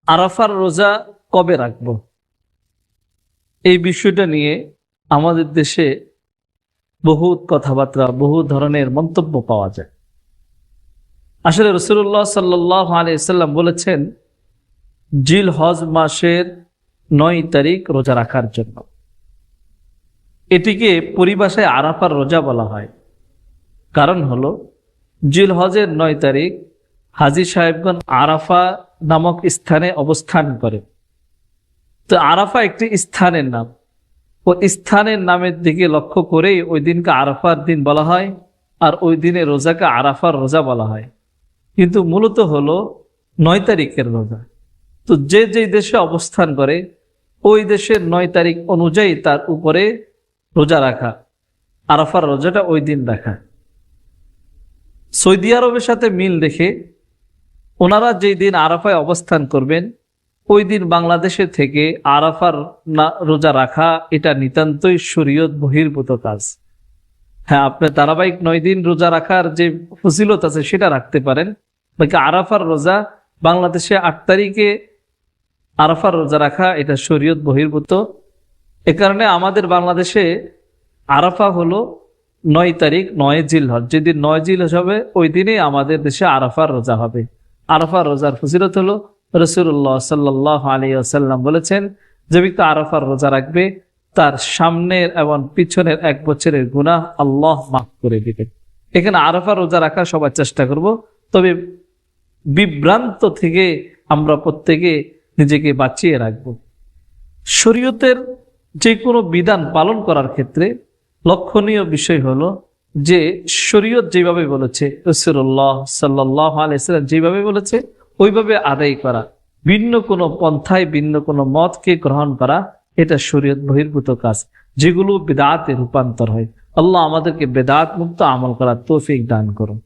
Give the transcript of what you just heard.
আরাফার রোজা কবে রাখবো, এই বিষয়টা নিয়ে আমাদের দেশে বহুত কথাবার্তা, বহু ধরনের মন্তব্য পাওয়া যায়। আসলে রাসূলুল্লাহ সাল্লাল্লাহু আলাইহি সাল্লাম বলেছেন জিল হজ মাসের 9 তারিখ রোজা রাখার জন্য। এটিকে পরিভাষায় আরাফার রোজা বলা হয়। কারণ হলো জিল হজের 9 তারিখ হাজী সাহেবগণ আরাফা নামক স্থানে অবস্থান করে। তো আরাফা একটি স্থানের নাম, ও স্থানের নামের দিকে লক্ষ্য করেই ওই দিনকে আরাফার দিন বলা হয়, আর ওই দিনে রোজাকে আরাফার রোজা বলা হয়। কিন্তু মূলত হলো 9 তারিখের রোজা। তো যে যে দেশে অবস্থান করে ওই দেশের 9 তারিখ অনুযায়ী তার উপরে রোজা রাখা, আরাফার রোজাটা ওই দিন রাখা। সৌদি আরবের সাথে মিল রেখে ওনারা যেই দিন আরাফায় অবস্থান করবেন ওই দিন বাংলাদেশে থেকে আরাফার রোজা রাখা এটা নিতান্তই শরীয়ত বহির্ভূত কাজ। হ্যাঁ, আপনি ধারাবাহিক 9 দিন রোজা রাখার যে ফজিলত আছে সেটা রাখতে পারেন, বাকি আরাফার রোজা বাংলাদেশে 8 তারিখে আরাফার রোজা রাখা এটা শরীয়ত বহির্ভূত। এ কারণে আমাদের বাংলাদেশে আরাফা হলো 9 তারিখ 9 জিলহজ। যেদিন 9 জিলহজ হবে ওই দিনে আমাদের দেশে আরাফার রোজা হবে। আরাফার রোজার ফজিলত হলো রাসূলুল্লাহ সাল্লাল্লাহু আলাইহি ওয়াসাল্লাম বলেছেন যে ব্যক্তি আরাফার রোজা রাখবে তার সামনের এবং পিছনের 1 বছরের গুনাহ আল্লাহ মাফ করে দিবেন। এখানে আরাফার রোজা রাখার সবাই চেষ্টা করব, তবে বিভ্রান্ত থেকে আমরা প্রত্যেকে নিজেকে বাঁচিয়ে রাখব। শরীয়তের যে কোনো বিধান পালন করার ক্ষেত্রে লক্ষণীয় বিষয় হলো যে শরীয়ত যেভাবে বলেছে, রাসূলুল্লাহ সাল্লাল্লাহু আলাইহি ওয়াসাল্লাম যেভাবে বলেছে ওইভাবে আদায় করা। ভিন্ন কোনো পন্থায় ভিন্ন কোনো মতকে গ্রহণ করা এটা শরীয়ত বহির্ভূত কাজ, যেগুলো বিদআতে রূপান্তর হয়। আল্লাহ আমাদেরকে বিদআত মুক্ত আমল করার তৌফিক দান করুন।